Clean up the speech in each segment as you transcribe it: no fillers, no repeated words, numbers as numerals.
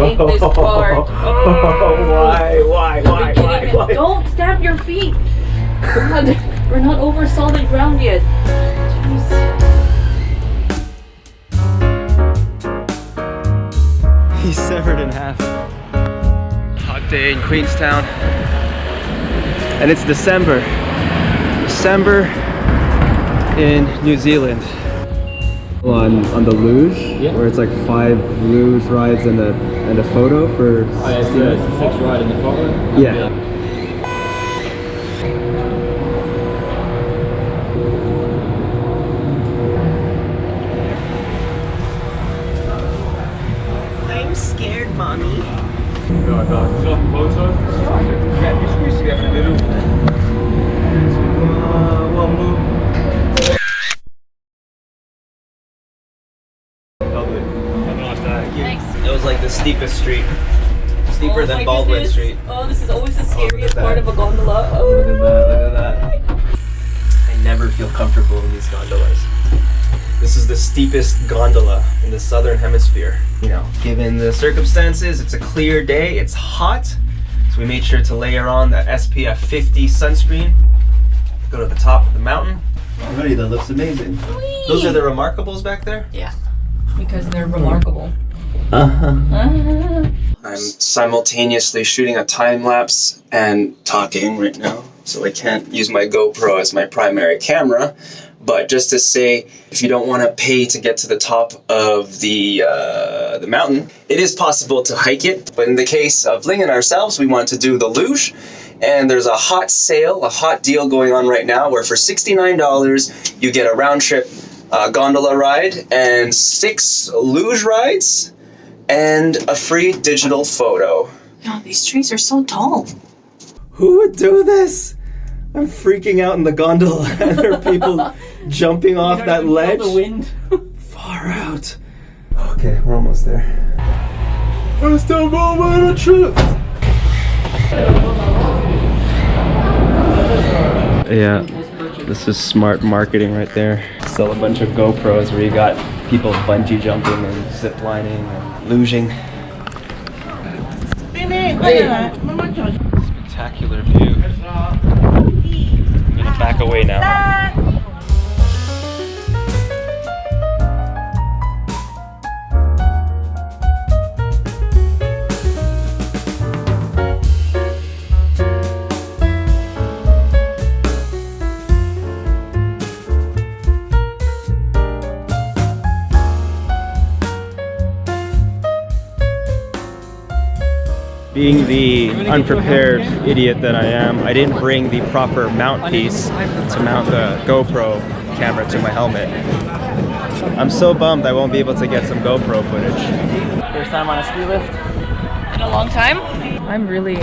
hate this part. Why? Don't stamp your feet. God, we're not over solid ground yet. Jeez. He's severed in half. Hot day in Queenstown. And it's December. December in New Zealand. On the Luge, where it's like 5 Luge rides and a photo for. Oh, yeah, it's the 6 ride in the photo. Yeah. I'm scared, mommy. Photo. Yeah, you squeeze together in the middle. One move. It was like the steepest street. Steeper than Baldwin Street. Oh, this is always the scariest part of a gondola. Oh. Look at that. I never feel comfortable in these gondolas. This is the steepest gondola in the southern hemisphere. You know, given the circumstances, it's a clear day, it's hot. So we made sure to layer on the SPF 50 sunscreen. Go to the top of the mountain. Already, that looks amazing. Whee! Those are the Remarkables back there? Yeah, because they're remarkable. I'm simultaneously shooting a time lapse and talking right now, so I can't use my GoPro as my primary camera. But just to say, if you don't want to pay to get to the top of the mountain, it is possible to hike it. But in the case of Ling and ourselves, we want to do the Luge. And there's a hot sale, a hot deal going on right now, where for $69 you get a round trip gondola ride and 6 Luge rides and a free digital photo. Oh, these trees are so tall. Who would do this? I'm freaking out in the gondola and there are people jumping off that ledge. The wind. Far out. Okay, we're almost there. It's the moment of truth. Yeah, this is smart marketing right there. Sell a bunch of GoPros where you got people bungee jumping and zip lining and luging. Spectacular view. I'm gonna back away now. Being the unprepared idiot that I am, I didn't bring the proper mount piece to mount the GoPro camera to my helmet. I'm so bummed I won't be able to get some GoPro footage. First time on a ski lift? In a long time? I'm really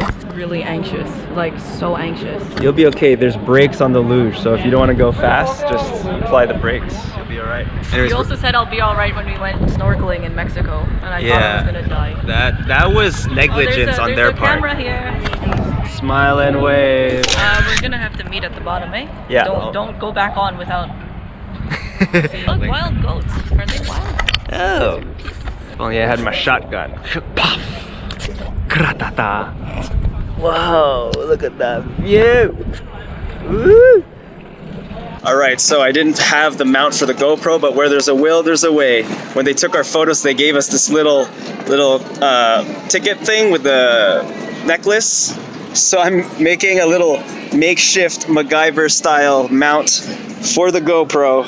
anxious. Like, so anxious. You'll be okay. There's brakes on the Luge, so if you don't want to go fast, just apply the brakes. You'll be alright. You also said I'll be alright when we went snorkeling in Mexico, and I thought I was gonna die. That was negligence on their part. There's a camera here. Smile and wave. We're gonna have to meet at the bottom, eh? Yeah. Don't go back on without. See, look, wild goats. Are they wild? Oh. If only I had my shotgun. Pop. Kratata. Whoa, look at that view. Woo. All right, so I didn't have the mount for the GoPro, but where there's a will, there's a way. When they took our photos, they gave us this little ticket thing with the necklace. So I'm making a little makeshift MacGyver style mount for the GoPro.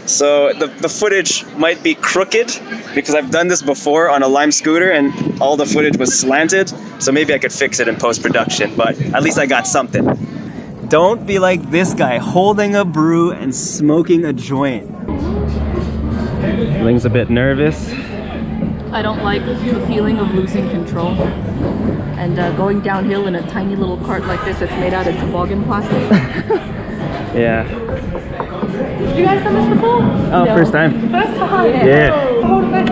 So the footage might be crooked because I've done this before on a Lime scooter and all the footage was slanted. So maybe I could fix it in post-production, but at least I got something. Don't be like this guy holding a brew and smoking a joint. Ling's a bit nervous. I don't like the feeling of losing control. And going downhill in a tiny little cart like this that's made out of toboggan plastic. Yeah. Have you guys done this before? Oh, no. First time. First time? Yeah. Hold it back,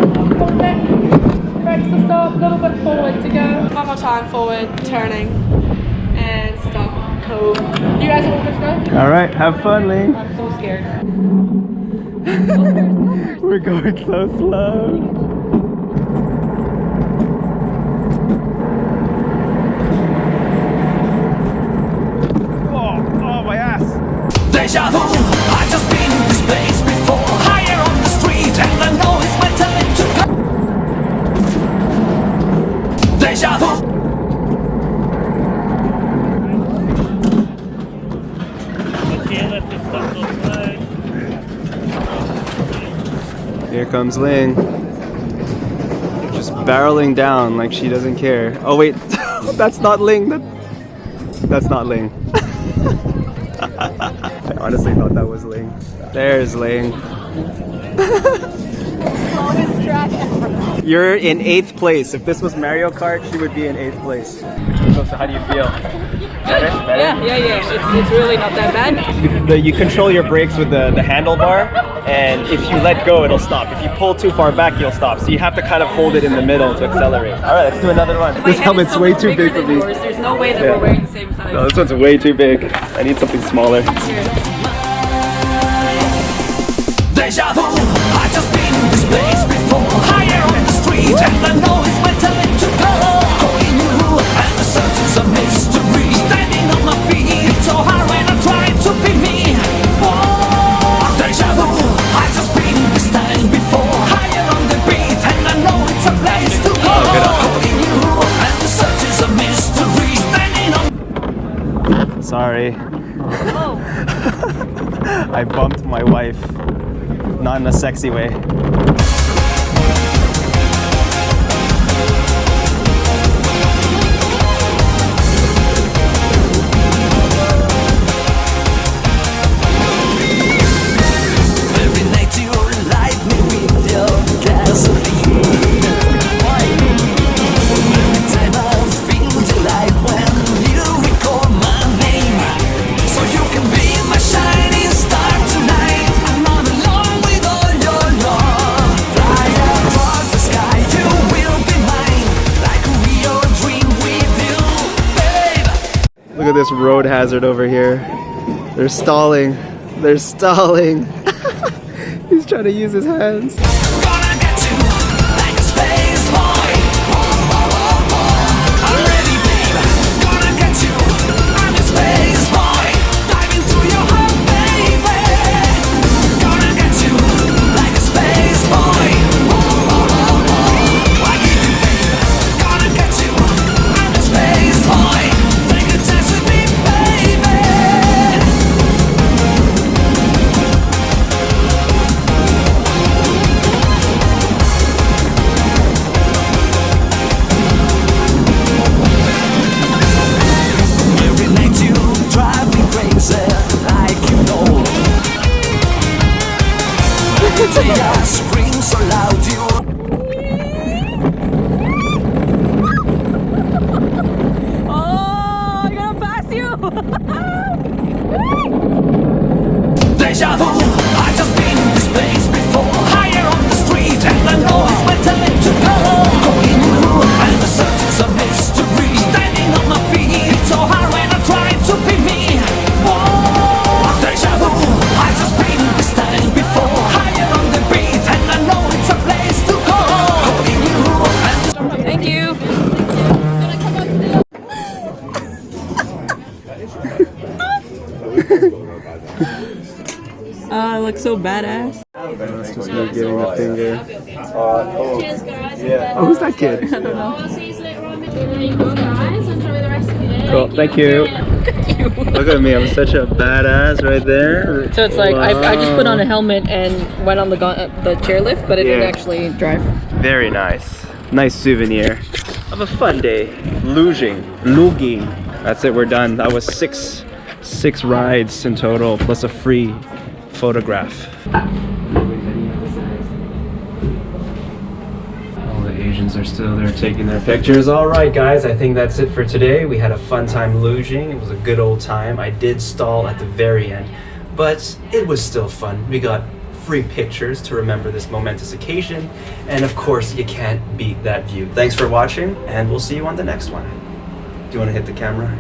brakes to stop, a little bit forward to go. One more time, forward, turning, and stop. Cool. You guys all good to go? All right, have fun, Ling. I'm so scared. We're going so slow. comes Ling. Just barreling down like she doesn't care. Oh wait, that's not Ling. That's not Ling. I honestly thought that was Ling. There's Ling. Slowest track ever. You're in 8th place. If this was Mario Kart, she would be in 8th place. So how do you feel? Better? Yeah. It's really not that bad. You control your brakes with the handlebar, and if you let go, it'll stop. If you pull too far back, you'll stop. So you have to kind of hold it in the middle to accelerate. All right, let's do another one. This helmet's way too big for me. There's no way that we're wearing the same size. No, this one's way too big. I need something smaller. Deja vu, I just been in this place before. Higher on the street, and I know it's my time to go. Calling you, and the search is a mystery. Standing on my feet, it's so hard when I try to be me. Oh, deja vu, I just been in this time before. Higher on the beat, and I know it's a place to go. Calling you, and the search is a mystery. Standing on. Sorry. I bumped my wife. Not in a sexy way. Every night you light me with your gasoline. Every time I feel delight when you recall my name. So you can be my shining star tonight. I'm not alone with all your love. Fly across the sky, you will be mine. Like a real dream with you, babe. Look at this road hazard over here. They're stalling. They're stalling. He's trying to use his hands. Gonna get you like a space boy. I'm ready, babe. Gonna get you. I'm a space boy. Dive into your heart, baby. Gonna get you like a space boy. I give you, babe. Gonna get you. I'm a space boy. Take a chance with me, baby. Every night you drive me crazy, like you know. Say I scream so loud you. Oh, I'm gonna pass you. Deja vu, I just been in this place before. Higher on the street, and I know it's my time to go. Calling you, and the search is a mystery. Standing on my feet, it's so hard when I try to be me. Whoa, deja vu, I just been in this time before. Higher on the beat, and I know it's a place to go. Calling you, and Thank you. I look so badass. It's just me giving the finger. Cheers, guys. Oh, who's that kid? I don't know. I'll see you later on. There you go, guys. Enjoy the rest of your day. Cool, thank you. Look at me, I'm such a badass right there. So it's like I just put on a helmet and went on the chairlift, but I didn't actually drive. Very nice. Nice souvenir of a fun day. Luging. That's it, we're done. That was six rides in total, plus a free photograph. All the Asians are still there taking their pictures. All right, guys, I think that's it for today. We had a fun time luging. It was a good old time. I did stall at the very end, but it was still fun. We got free pictures to remember this momentous occasion, and of course, you can't beat that view. Thanks for watching, and we'll see you on the next one. Do you want to hit the camera?